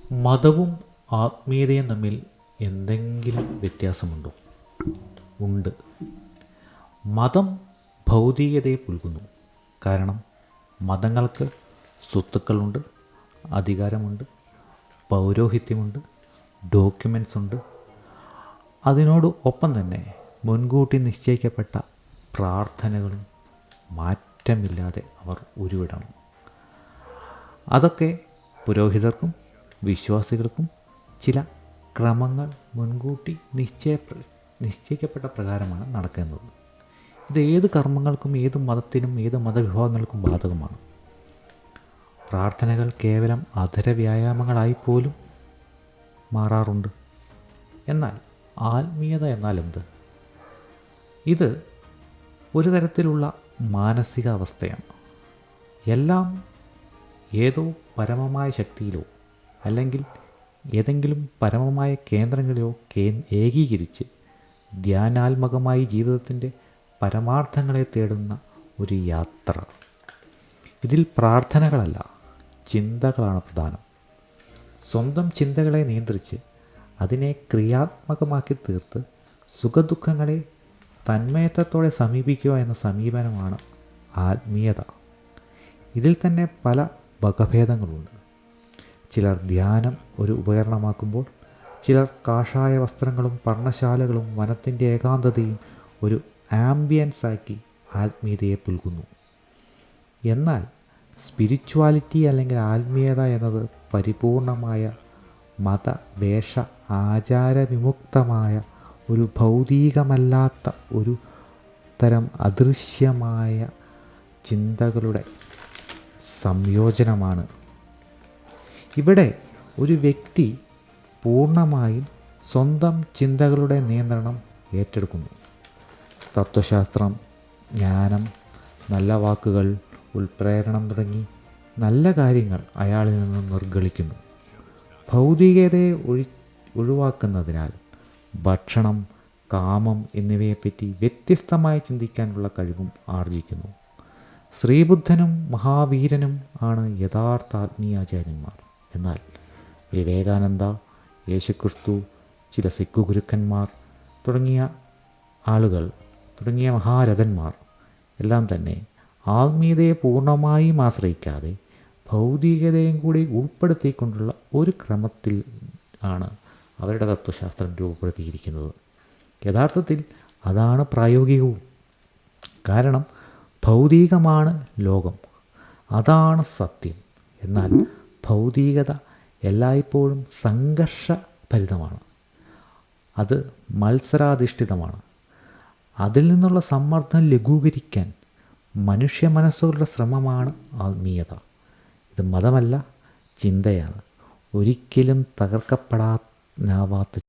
മതവും ആത്മീയതയും തമ്മിൽ എന്തെങ്കിലും വ്യത്യാസമുണ്ടോ? ഉണ്ട്. മതം ഭൗതികതയെ പുൽകുന്നു. കാരണം മതങ്ങൾക്ക് സ്വത്തുക്കളുണ്ട്, അധികാരമുണ്ട്, പൗരോഹിത്യമുണ്ട്, ഡോക്യുമെൻറ്റ്സ് ഉണ്ട്. അതിനോട് ഒപ്പം തന്നെ മുൻകൂട്ടി നിശ്ചയിക്കപ്പെട്ട പ്രാർത്ഥനകളും മാറ്റമില്ലാതെ അവർ ഉരുവിടണം. അതൊക്കെ പുരോഹിതർക്കും വിശ്വാസികൾക്കും ചില ക്രമങ്ങൾ മുൻകൂട്ടി നിശ്ചയിക്കപ്പെട്ട പ്രകാരമാണ് നടക്കുന്നത്. ഇത് ഏത് കർമ്മങ്ങൾക്കും ഏത് മതത്തിനും ഏത് മതവിഭാഗങ്ങൾക്കും ബാധകമാണ്. പ്രാർത്ഥനകൾ കേവലം അധരവ്യായാമങ്ങളായി പോലും മാറാറുണ്ട്. എന്നാൽ ആത്മീയത എന്നാൽ എന്ത്? ഇത് ഒരു തരത്തിലുള്ള മാനസികാവസ്ഥയാണ്. എല്ലാം ഏതോ പരമമായ ശക്തിയിലോ അല്ലെങ്കിൽ ഏതെങ്കിലും പരമമായ കേന്ദ്രങ്ങളിലോ ഏകീകരിച്ച് ധ്യാനാത്മകമായി ജീവിതത്തിൻ്റെ പരമാർത്ഥങ്ങളെ തേടുന്ന ഒരു യാത്ര. ഇതിൽ പ്രാർത്ഥനകളല്ല, ചിന്തകളാണ് പ്രധാനം. സ്വന്തം ചിന്തകളെ നിയന്ത്രിച്ച് അതിനെ ക്രിയാത്മകമാക്കി തീർത്ത് സുഖദുഃഖങ്ങളെ തന്മയത്വത്തോടെ സമീപിക്കുക എന്ന സമീപനമാണ് ആത്മീയത. ഇതിൽ തന്നെ പല വകഭേദങ്ങളുണ്ട്. ചിലർ ധ്യാനം ഒരു ഉപകരണമാക്കുമ്പോൾ ചിലർ കാഷായ വസ്ത്രങ്ങളും പർണശാലകളും വനത്തിൻ്റെ ഏകാന്തതയും ഒരു ആംബിയൻസാക്കി ആത്മീയതയെ പുൽകുന്നു. എന്നാൽ സ്പിരിച്വാലിറ്റി അല്ലെങ്കിൽ ആത്മീയത എന്നത് പരിപൂർണമായ മതവേഷ ആചാരവിമുക്തമായ ഒരു ഭൗതികമല്ലാത്ത ഒരു തരം അദൃശ്യമായ ചിന്തകളുടെ സംയോജനമാണ്. ഇവിടെ ഒരു വ്യക്തി പൂർണ്ണമായും സ്വന്തം ചിന്തകളുടെ നിയന്ത്രണം ഏറ്റെടുക്കുന്നു. തത്വശാസ്ത്രം, ജ്ഞാനം, നല്ല വാക്കുകൾ, ഉൾപ്രേരണം തുടങ്ങി നല്ല കാര്യങ്ങൾ അയാളിൽ നിന്ന് നിർഗളിക്കുന്നു. ഭൗതികതയെ ഒഴിവാക്കുന്നതിനാൽ ഭക്ഷണം, കാമം എന്നിവയെപ്പറ്റി വ്യത്യസ്തമായി ചിന്തിക്കാനുള്ള കഴിവും ആർജിക്കുന്നു. ശ്രീബുദ്ധനും മഹാവീരനും ആണ് യഥാർത്ഥ ആത്മീയാചാര്യന്മാർ. എന്നാൽ വിവേകാനന്ദ, യേശുക്രിസ്തു, ചില സിഖ് ഗുരുക്കന്മാർ തുടങ്ങിയ മഹാരഥന്മാർ എല്ലാം തന്നെ ആത്മീയതയെ പൂർണ്ണമായും ആശ്രയിക്കാതെ ഭൗതികതയും കൂടി ഉൾപ്പെടുത്തിക്കൊണ്ടുള്ള ഒരു ക്രമത്തിൽ ആണ് അവരുടെ തത്വശാസ്ത്രം രൂപപ്പെടുത്തിയിരിക്കുന്നത്. യഥാർത്ഥത്തിൽ അതാണ് പ്രായോഗികവും. കാരണം ഭൗതികമാണ് ലോകം, അതാണ് സത്യം. എന്നാൽ ഭൗതികത എല്ലായ്പ്പോഴും സംഘർഷഭരിതമാണ്, അത് മത്സരാധിഷ്ഠിതമാണ്. അതിൽ നിന്നുള്ള സമ്മർദ്ദം ലഘൂകരിക്കാൻ മനുഷ്യ മനസ്സുകളുടെ ശ്രമമാണ് ആത്മീയത. ഇത് മതമല്ല, ചിന്തയാണ്. ഒരിക്കലും തകർക്കപ്പെടാനാവാത്ത